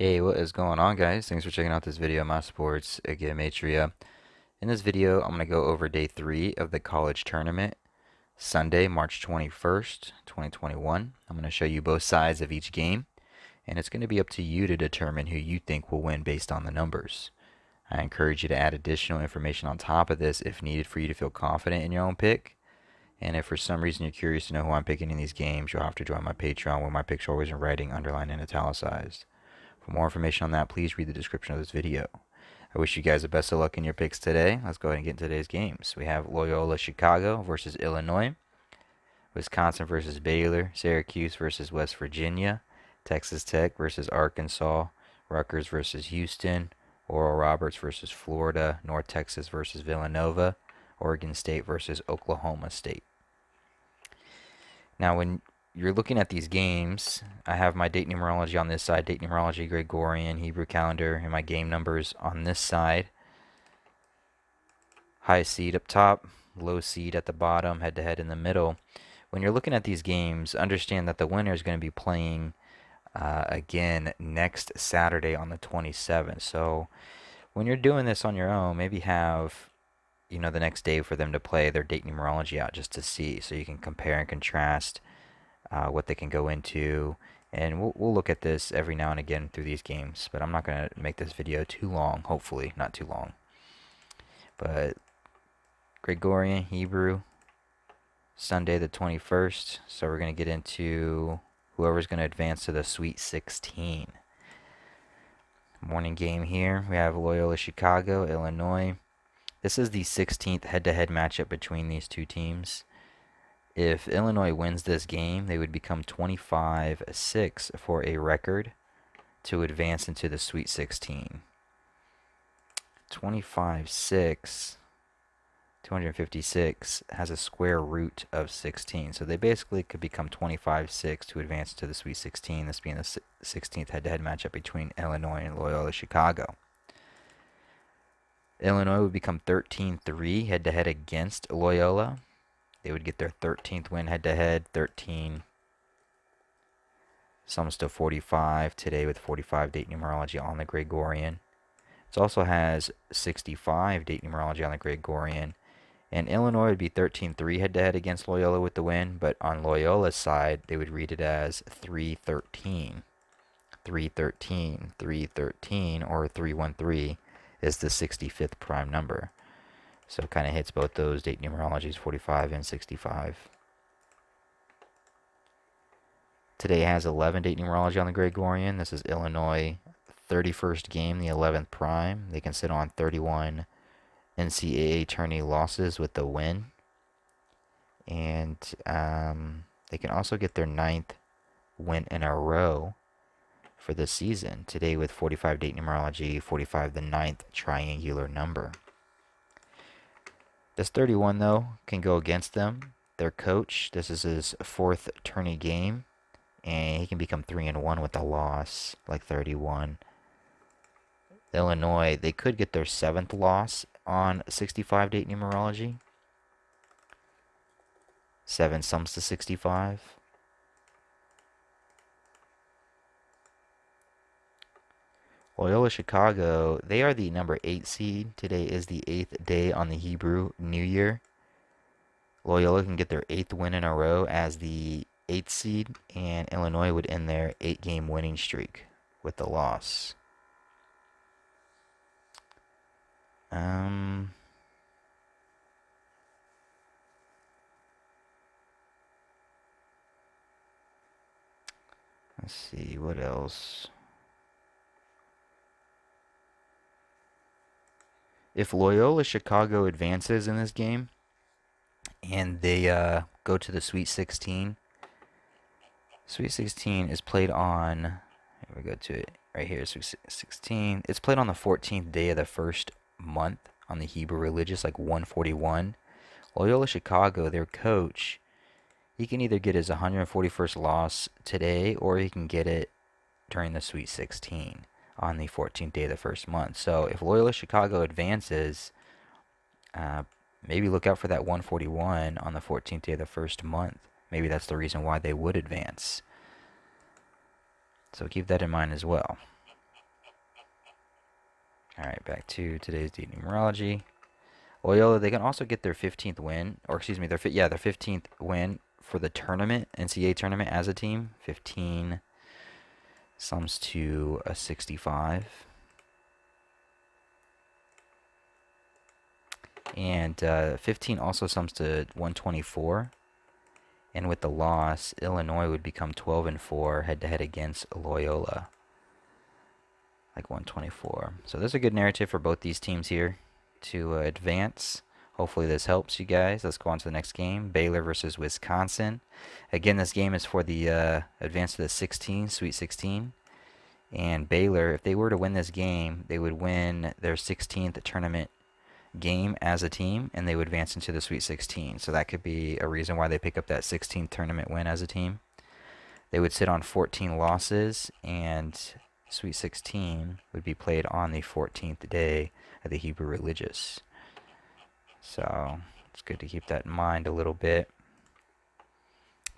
Hey, what is going on, guys? Thanks for checking out this video of my sports, Gematria. In this video, I'm going to go over day 3 of the college tournament, Sunday, March 21st, 2021. I'm going to show you both sides of each game, and it's going to be up to you to determine who you think will win based on the numbers. I encourage you to add additional information on top of this if needed for you to feel confident in your own pick. And if for some reason you're curious to know who I'm picking in these games, you'll have to join my Patreon where my picks are always in writing, underlined, and italicized. For more information on that, please read the description of this video. I wish you guys the best of luck in your picks today. Let's go ahead and get into today's games. We have Loyola Chicago versus Illinois, Wisconsin versus Baylor, Syracuse versus West Virginia, Texas Tech versus Arkansas, Rutgers versus Houston, Oral Roberts versus Florida, North Texas versus Villanova, Oregon State versus Oklahoma State. Now, when you're looking at these games, I have my date numerology on this side, date numerology, Gregorian, Hebrew calendar, and my game numbers on this side. High seed up top, low seed at the bottom, head to head in the middle. When you're looking at these games, understand that the winner is going to be playing again next Saturday on the 27th. So when you're doing this on your own, maybe have the next day for them to play their date numerology out just to see, so you can compare and contrast what they can go into, and we'll look at this every now and again through these games, but I'm not going to make this video too long, hopefully not too long. But Gregorian, Hebrew, Sunday the 21st, so we're going to get into whoever's going to advance to the Sweet 16. Morning game here, we have Loyola Chicago, Illinois. This is the 16th head-to-head matchup between these two teams. If Illinois wins this game, they would become 25-6 for a record to advance into the Sweet 16. 25-6, 256 has a square root of 16. So they basically could become 25-6 to advance to the Sweet 16, this being the 16th head-to-head matchup between Illinois and Loyola Chicago. Illinois would become 13-3 head-to-head against Loyola. They would get their 13th win head-to-head, 13. It's almost to 45 today with 45 date numerology on the Gregorian. It also has 65 date numerology on the Gregorian. And Illinois would be 13-3 head-to-head against Loyola with the win, but on Loyola's side, they would read it as 3-13. 3-13, 3-13, or 3-1-3 is the 65th prime number. So it kind of hits both those date numerologies, 45 and 65. Today has 11 date numerology on the Gregorian. This is Illinois' 31st game, the 11th prime. They can sit on 31 NCAA tourney losses with the win. And they can also get their 9th win in a row for the season. Today with 45 date numerology, 45 the 9th triangular number. This 31, though, can go against them. Their coach, this is his 4th tourney game, and he can become 3-1 with a loss, like 31. Illinois, they could get their 7th loss on 65 date numerology. 7 sums to 65. Loyola Chicago, they are the number 8 seed. Today is the 8th day on the Hebrew New Year. Loyola can get their 8th win in a row as the 8th seed, and Illinois would end their 8-game winning streak with the loss. Let's see, what else? If Loyola Chicago advances in this game and they go to the Sweet 16, Sweet 16 is played on, here we go to it right here, Sweet 16. It's played on the 14th day of the first month on the Hebrew religious, like 141. Loyola Chicago, their coach, he can either get his 141st loss today or he can get it during the Sweet 16 on the 14th day of the first month. So if Loyola Chicago advances, maybe look out for that 141 on the 14th day of the first month. Maybe that's the reason why they would advance. So keep that in mind as well. All right, back to today's date numerology. Loyola, they can also get their 15th win, or excuse me, their 15th win for the tournament, NCAA tournament as a team. 15 sums to a 65. And 15 also sums to 124. And with the loss, Illinois would become 12-4 head-to-head against Loyola. Like 124. So there's a good narrative for both these teams here to advance. Hopefully this helps you guys. Let's go on to the next game. Baylor versus Wisconsin. Again, this game is for the advance to the 16, Sweet 16. And Baylor, if they were to win this game, they would win their 16th tournament game as a team, and they would advance into the Sweet 16. So that could be a reason why they pick up that 16th tournament win as a team. They would sit on 14 losses, and Sweet 16 would be played on the 14th day of the Hebrew Religious. So it's good to keep that in mind a little bit.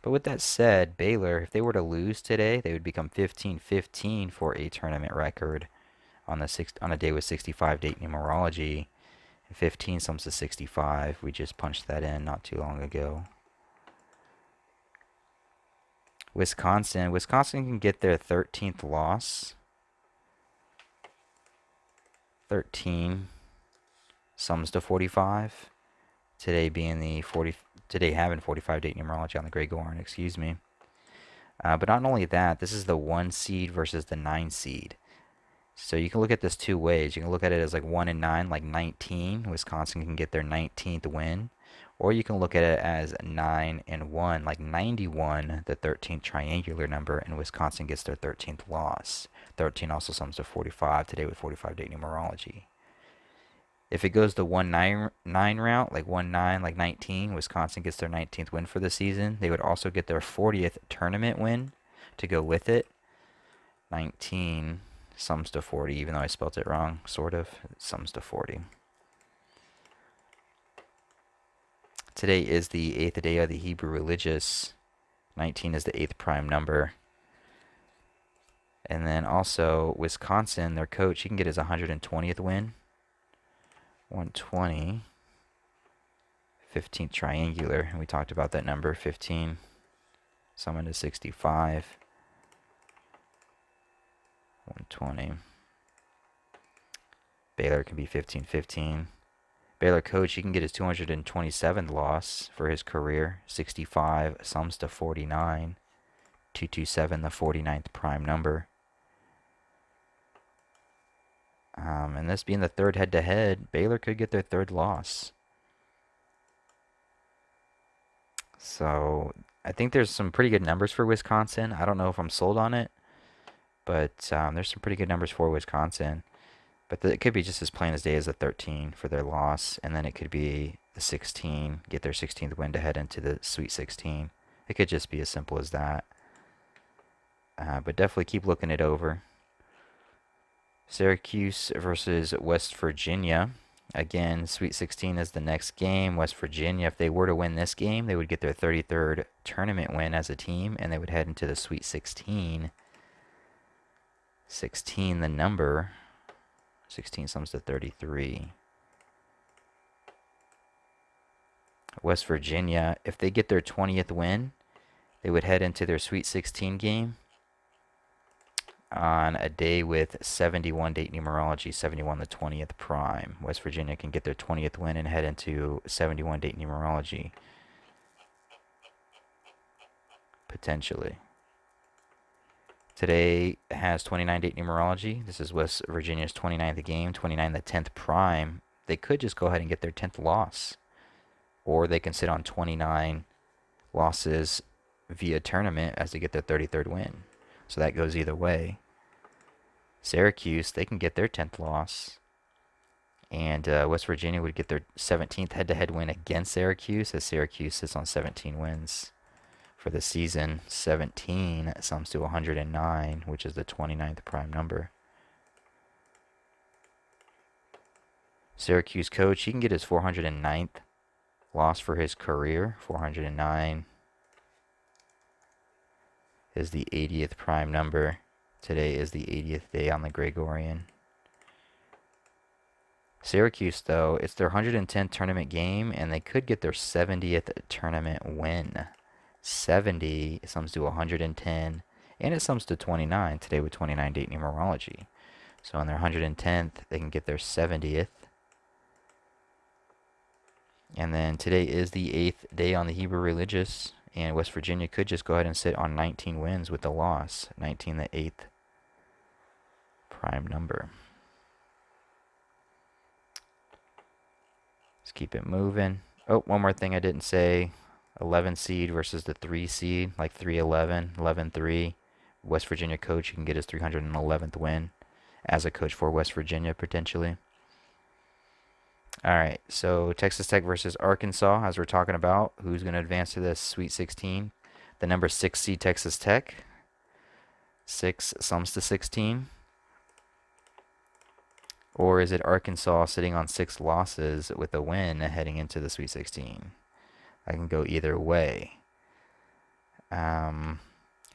But with that said, Baylor, if they were to lose today, they would become 15-15 for a tournament record on a day with 65 date numerology. 15 sums to 65. We just punched that in not too long ago. Wisconsin can get their 13th loss. 13 sums to 45. Today having 45 date numerology on the Gregorian, excuse me. But not only that, this is the 1 seed versus the 9 seed. So you can look at this two ways. You can look at it as like 1 and 9, like 19. Wisconsin can get their 19th win. Or you can look at it as 9 and 1, like 91, the 13th triangular number, and Wisconsin gets their 13th loss. 13 also sums to 45 today with 45 date numerology. If it goes the 1-9 route, like 1-9, like 19, Wisconsin gets their 19th win for the season. They would also get their 40th tournament win to go with it. 19 sums to 40, even though I spelled it wrong, sort of. It sums to 40. Today is the 8th day of the Hebrew Religious. 19 is the 8th prime number. And then also Wisconsin, their coach, he can get his 120th win. 120. 15th triangular. And we talked about that number, 15. Summon to 65. 120. Baylor can be 15-15. Baylor coach, he can get his 227th loss for his career. 65 sums to 49. 227, the 49th prime number. And this being the third head-to-head, Baylor could get their third loss. So I think there's some pretty good numbers for Wisconsin. I don't know if I'm sold on it, but there's some pretty good numbers for Wisconsin. But it could be just as plain as day as the 13 for their loss, and then it could be the 16, get their 16th win to head into the Sweet 16. It could just be as simple as that. But definitely keep looking it over. Syracuse versus West Virginia. Again, Sweet 16 is the next game. West Virginia, if they were to win this game, they would get their 33rd tournament win as a team, and they would head into the Sweet 16. 16, the number. 16 sums to 33. West Virginia, if they get their 20th win, they would head into their Sweet 16 game on a day with 71 date numerology, 71 the 20th prime. West Virginia can get their 20th win and head into 71 date numerology. Potentially. Today has 29 date numerology. This is West Virginia's 29th game, 29 the 10th prime. They could just go ahead and get their 10th loss. Or they can sit on 29 losses via tournament as they get their 33rd win. So that goes either way. Syracuse, they can get their 10th loss. And West Virginia would get their 17th head-to-head win against Syracuse, as Syracuse sits on 17 wins for the season. 17 sums to 109, which is the 29th prime number. Syracuse coach, he can get his 409th loss for his career. 409 is the 80th prime number. Today is the 80th day on the Gregorian. Syracuse, though, it's their 110th tournament game, and they could get their 70th tournament win. 70 sums to 110, and it sums to 29 today with 29 date numerology. So on their 110th, they can get their 70th. And then today is the 8th day on the Hebrew Religious, and West Virginia could just go ahead and sit on 19 wins with the loss. 19, the 8th prime number. Let's keep it moving. Oh, one more thing I didn't say. 11 seed versus the 3 seed, like 3-11, 11-3. West Virginia coach, you can get his 311th win as a coach for West Virginia potentially. All right, so Texas Tech versus Arkansas, as we're talking about, who's going to advance to the Sweet 16? The number 6 seed Texas Tech. 6 sums to 16. Or is it Arkansas sitting on 6 losses with a win heading into the Sweet 16? I can go either way.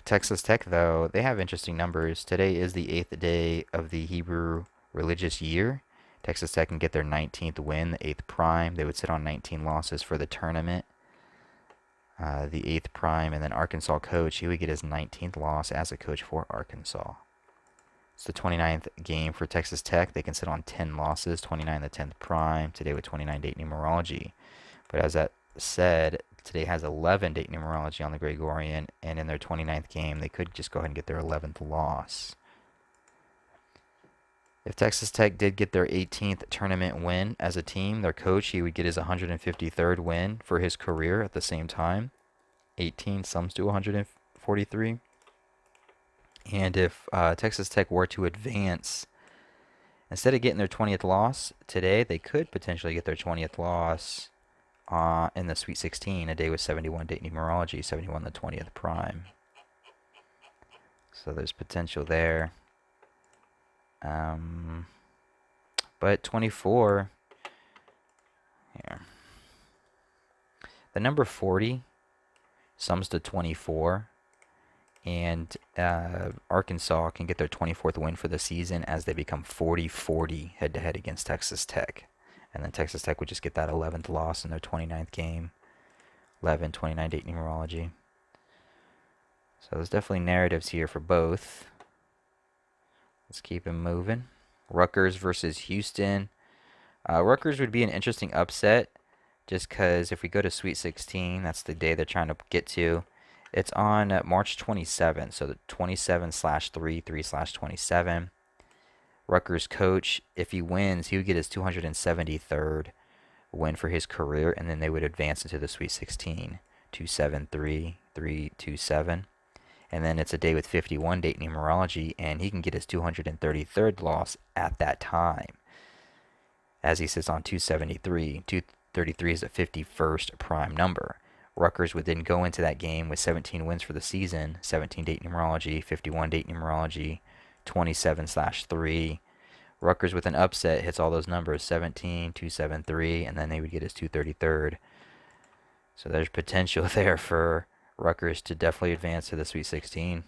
Texas Tech, though, they have interesting numbers. Today is the 8th day of the Hebrew religious year. Texas Tech can get their 19th win, the 8th prime. They would sit on 19 losses for the tournament. The 8th prime, and then Arkansas coach, he would get his 19th loss as a coach for Arkansas. It's the 29th game for Texas Tech. They can sit on 10 losses, 29 the 10th prime, today with 29 date numerology. But as that said, today has 11 date numerology on the Gregorian, and in their 29th game, they could just go ahead and get their 11th loss. If Texas Tech did get their 18th tournament win as a team, their coach, he would get his 153rd win for his career at the same time. 18 sums to 143. And if Texas Tech were to advance, instead of getting their 20th loss today, they could potentially get their 20th loss in the Sweet 16, a day with 71 date numerology, 71 the 20th prime. So there's potential there. But 24, here. The number 40 sums to 24, and Arkansas can get their 24th win for the season as they become 40-40 head-to-head against Texas Tech. And then Texas Tech would just get that 11th loss in their 29th game. 11, 29 date numerology. So there's definitely narratives here for both. Let's keep it moving. Rutgers versus Houston. Rutgers would be an interesting upset just because if we go to Sweet 16, that's the day they're trying to get to. It's on March 27th, so the 27/3, 3/27. Rutgers coach, if he wins, he would get his 273rd win for his career, and then they would advance into the Sweet 16. 2-7-3, 3-2-7. And then it's a day with 51 date numerology, and he can get his 233rd loss at that time, as he sits on 273. 233 is a 51st prime number. Rutgers would then go into that game with 17 wins for the season, 17 date numerology, 51 date numerology, 27/3. Rutgers with an upset hits all those numbers, 17, 273, and then they would get his 233rd. So there's potential there for Rutgers to definitely advance to the Sweet 16.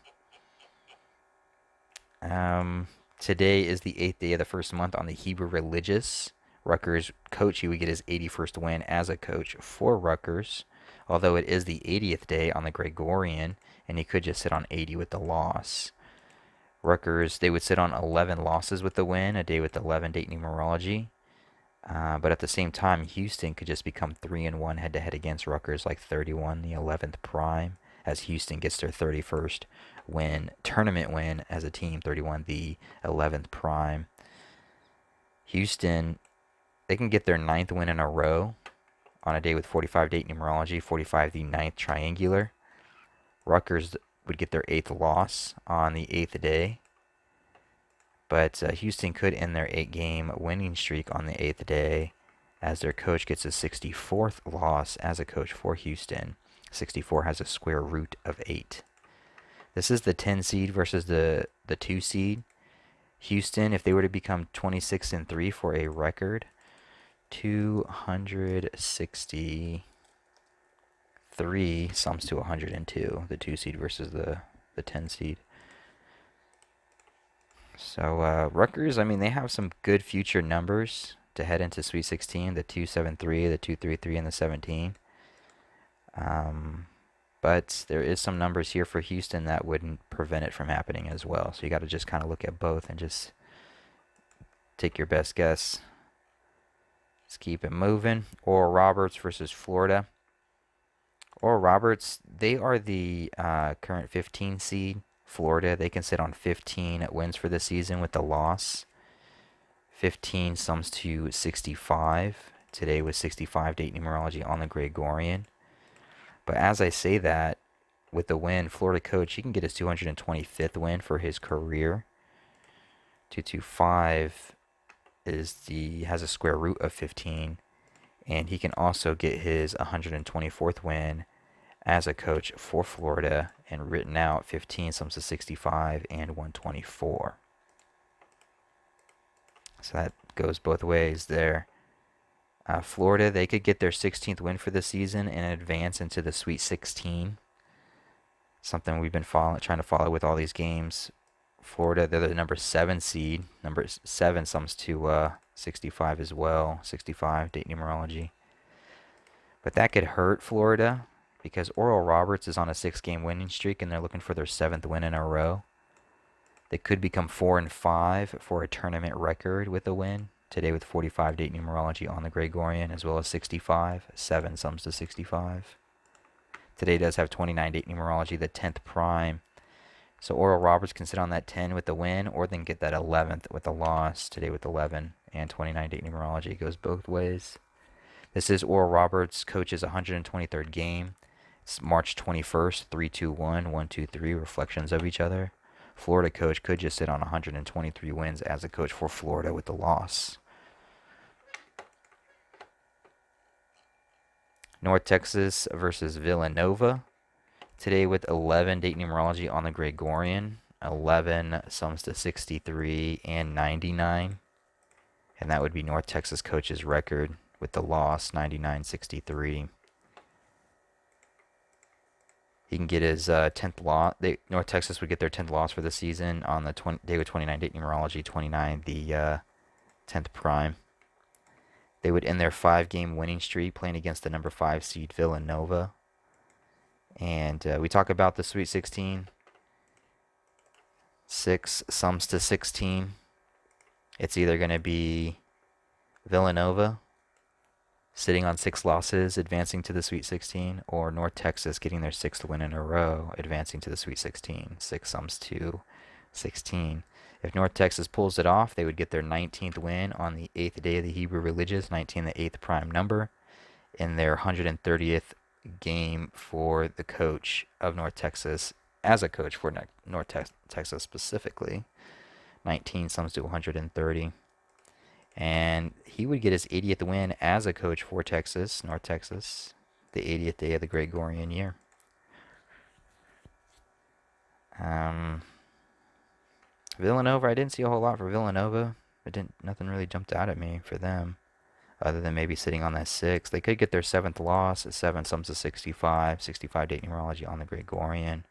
Today is the 8th day of the first month on the Hebrew Religious. Rutgers coach, he would get his 81st win as a coach for Rutgers, although it is the 80th day on the Gregorian, and he could just sit on 80 with the loss. Rutgers, they would sit on 11 losses with the win, a day with 11 date numerology. But at the same time, Houston could just become 3-1 head-to-head against Rutgers, like 31 the 11th prime, as Houston gets their 31st win, tournament win as a team, 31 the 11th prime. Houston, they can get their 9th win in a row on a day with 45 date numerology, 45 the 9th triangular. Rutgers would get their 8th loss on the 8th day. But Houston could end their 8-game winning streak on the 8th day as their coach gets his 64th loss as a coach for Houston. 64 has a square root of 8. This is the 10 seed versus the 2 seed. Houston, if they were to become 26-3 for a record, 263 sums to 102, the 2 seed versus the 10 seed. So Rutgers, I mean, they have some good future numbers. to head into Sweet 16, the 2-7-3, the 2-3-3, and the 17. But there is some numbers here for Houston that wouldn't prevent it from happening as well. So you got to just kind of look at both and just take your best guess. Let's keep it moving. Oral Roberts versus Florida. Oral Roberts, they are the current 15 seed. Florida, they can sit on 15 wins for the season with the loss. 15 sums to 65. Today was 65 date numerology on the Gregorian. But as I say that, with the win, Florida coach, he can get his 225th win for his career. 225 has a square root of 15, and he can also get his 124th win as a coach for Florida, and written out 15 sums to 65 and 124. So that goes both ways there. Florida, they could get their 16th win for the season and advance into the Sweet 16. Something we've been trying to follow with all these games. Florida, they're the number 7 seed. Number 7 sums to 65 as well. 65, date numerology. But that could hurt Florida because Oral Roberts is on a 6-game winning streak and they're looking for their 7th win in a row. They could become 4-5 for a tournament record with a win. Today with 45 date numerology on the Gregorian, as well as 65. 7 sums to 65. Today does have 29 date numerology, the 10th prime. So Oral Roberts can sit on that 10 with the win, or then get that 11th with the loss. Today with 11 and 29 date numerology. It goes both ways. This is Oral Roberts' coach's 123rd game. It's March 21st, 3-2-1, 1-2-3, reflections of each other. Florida coach could just sit on 123 wins as a coach for Florida with the loss. North Texas versus Villanova. Today with 11 date numerology on the Gregorian. 11 sums to 63 and 99. And that would be North Texas coach's record with the loss, 99-63. He can get his 10th loss. North Texas would get their 10th loss for the season on the day with 29 date numerology, 29 the 10th prime. They would end their 5-game winning streak playing against the number 5 seed Villanova. And we talk about the Sweet 16. 6 sums to 16. It's either going to be Villanova sitting on 6 losses, advancing to the Sweet 16, or North Texas getting their 6th win in a row, advancing to the Sweet 16. 6 sums to 16. If North Texas pulls it off, they would get their 19th win on the 8th day of the Hebrew Religious, 19 the 8th prime number, in their 130th game for the coach of North Texas, as a coach for North Texas specifically. 19 sums to 130. And he would get his 80th win as a coach for Texas, North Texas, the 80th day of the Gregorian year. Villanova, I didn't see a whole lot for Villanova. Nothing really jumped out at me for them, other than maybe sitting on that 6. They could get their 7th loss at 7 sums to 65. 65 date numerology on the Gregorian.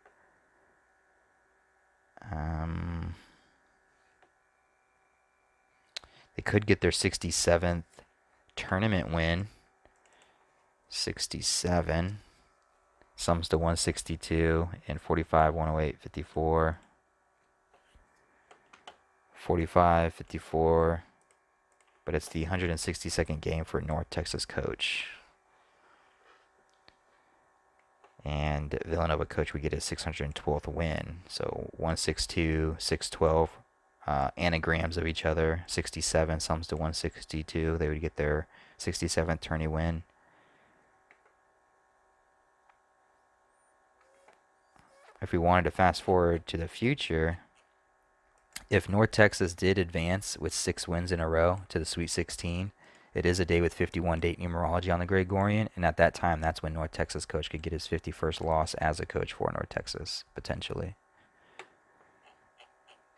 They could get their 67th tournament win. 67 sums to 162 and 45, 108, 54. 45, 54. But it's the 162nd game for North Texas coach. And Villanova coach would get his 612th win. So 162, 612. Anagrams of each other. 67 sums to 162. They would get their 67th tourney win. If we wanted to fast forward to the future, if North Texas did advance with 6 wins in a row to the Sweet 16, it is a day with 51 date numerology on the Gregorian, and at that time, that's when North Texas coach could get his 51st loss as a coach for North Texas, potentially.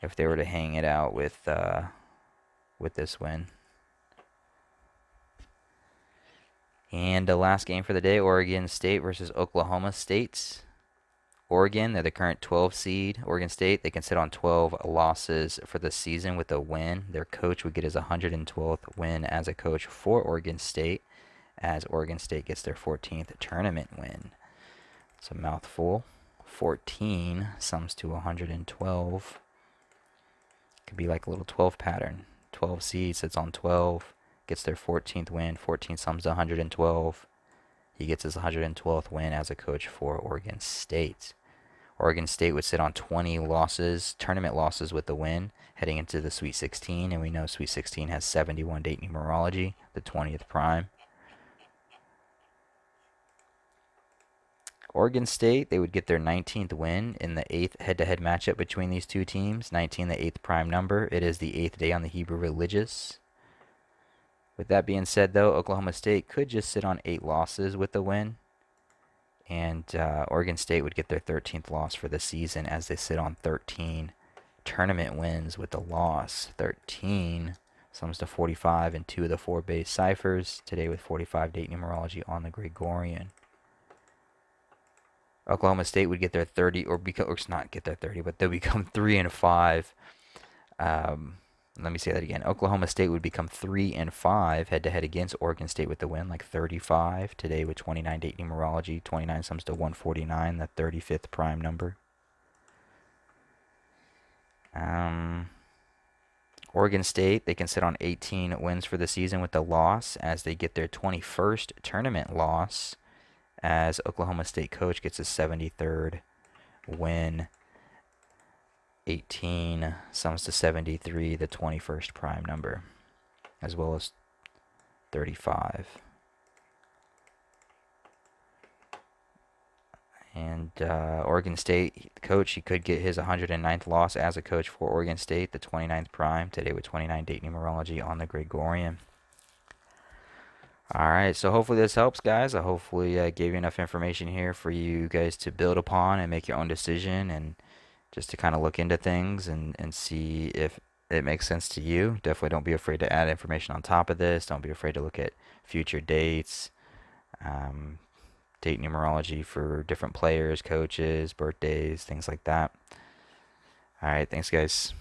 If they were to hang it out with this win. And the last game for the day, Oregon State versus Oklahoma State. Oregon, they're the current 12 seed. Oregon State, they can sit on 12 losses for the season with a win. Their coach would get his 112th win as a coach for Oregon State, as Oregon State gets their 14th tournament win. It's a mouthful. 14 sums to 112. Could be like a little 12 pattern. 12 seed sits on 12, gets their 14th win. 14 sums to 112. He gets his 112th win as a coach for Oregon State. Oregon State would sit on 20 losses, tournament losses with the win, heading into the Sweet 16, and we know Sweet 16 has 71 date numerology, the 20th prime. Oregon State, they would get their 19th win in the 8th head-to-head matchup between these two teams. 19, the 8th prime number. It is the 8th day on the Hebrew religious. With that being said, though, Oklahoma State could just sit on 8 losses with the win. And Oregon State would get their 13th loss for the season as they sit on 13 tournament wins with the loss. 13 sums to 45 in 2 of the 4 base ciphers. Today with 45 date numerology on the Gregorian. Oklahoma State would get their 30, or not get their 30, but they'll become 3-5. Let me say that again. Oklahoma State would become 3-5 head-to-head against Oregon State with the win, like 35 today with 29 date numerology. 29 sums to 149, the 35th prime number. Oregon State, they can sit on 18 wins for the season with the loss as they get their 21st tournament loss, as Oklahoma State coach gets his 73rd win. 18 sums to 73, the 21st prime number, as well as 35. And Oregon State coach, he could get his 109th loss as a coach for Oregon State, the 29th prime, today with 29 date numerology on the Gregorian. All right, so hopefully this helps, guys. I hopefully gave you enough information here for you guys to build upon and make your own decision, and just to kind of look into things and see if it makes sense to you. Definitely don't be afraid to add information on top of this. Don't be afraid to look at future dates, date numerology for different players, coaches, birthdays, things like that. All right, thanks, guys.